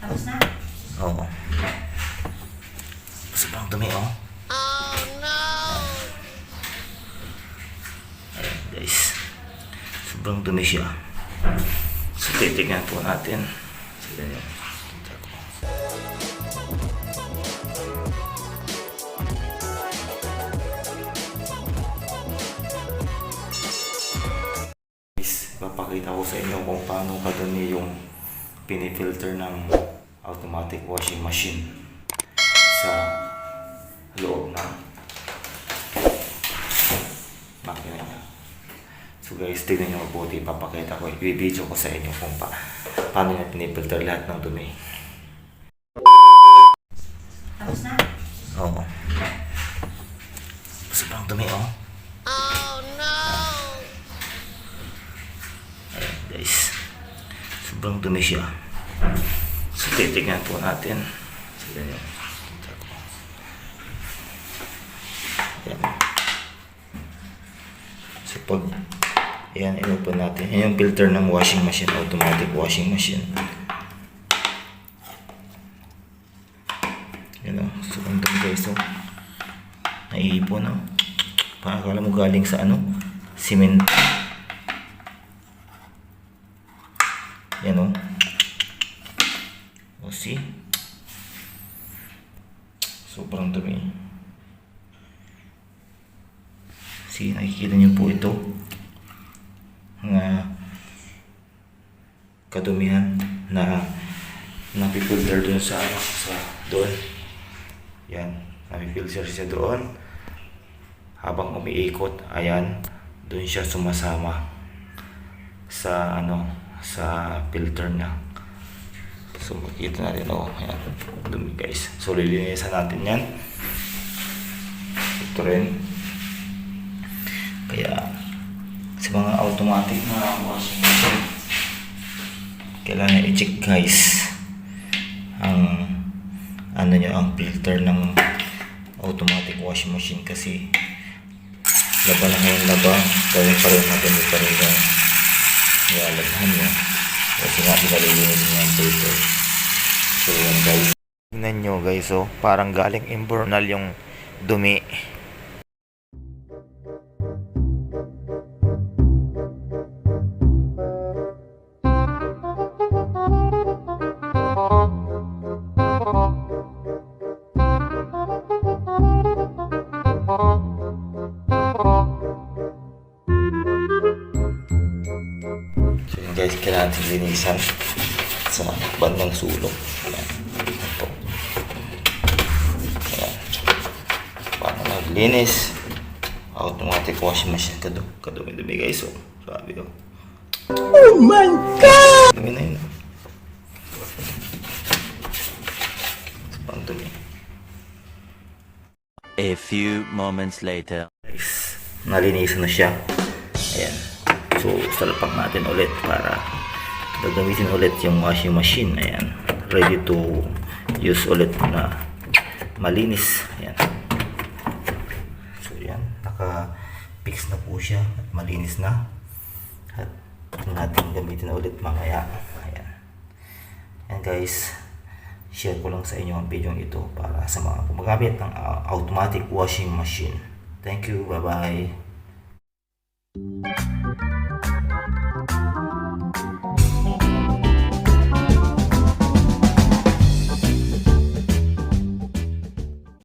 Tapos na? Oo. Sobrang dumi, oh. Oh no! Ayan, guys. Sobrang dumi siya. So, titignan po natin. So, yan yung kita ko. Guys, papakita ko sa inyo kung paano kadumi yung pinifilter ng automatic washing machine sa loob ng makina niya. So guys, tignan nyo mabuti, papakita ko, i-video ko sa inyo kung paano niya pinifilter lahat ng dumi. Tapos na? Oo. Sobrang dumi, oh. Oh no! Ayan guys, sobrang dumi siya. So titignan po natin. So yan yung kita ko. Ayan. So pag yan, inopen natin. Yan yung filter ng washing machine, automatic washing machine. Yan o, sobrang dumi guys, oh. Naiipon, oh. Parang akala mo galing sa ano, cement. Yan o. O see? Sobrang dumi. See, nakikita niyo po ito. Mga kadumihan na napipilter dun sa doon. Yan, napipilter siya doon. Habang umiikot, ayan, doon siya sumasama sa sa filter niya. So makikita natin, oh, ayan, dumi guys. So lilinisan natin yan. Ito rin. Kaya sa mga automatic na washing machine, kailangan i-check guys ang ang filter ng automatic washing machine, kasi laban na kayong laban, pero pa rin madami pa rin yung nilalaghan niya. Kasi nga pinalilinis niya ang filter. So yan guys. Tingnan nyo guys, oh, parang galing invernal yung dumi. So yun guys, kailangan natin linisan sa bandang sulok. Ayan. Ito. Ayan. Paano naglinis? Automatic washing machine. Kadumi-dumi guys, oh. Sabi, oh. Oh my God! Dumi na yun. Sobrang dumi. A few moments later. Guys, nalinisan na siya. Ayan. So, salpak natin ulit para gagamitin ulit yung washing machine. Ayan. Ready to use ulit na malinis. Ayan. So, yan. Naka-fix na po siya at malinis na. At natin gamitin ulit mamaya. Ayan. Ayan guys. Share ko lang sa inyo ang video ito para sa mga gumagamit ng automatic washing machine. Thank you. Bye-bye.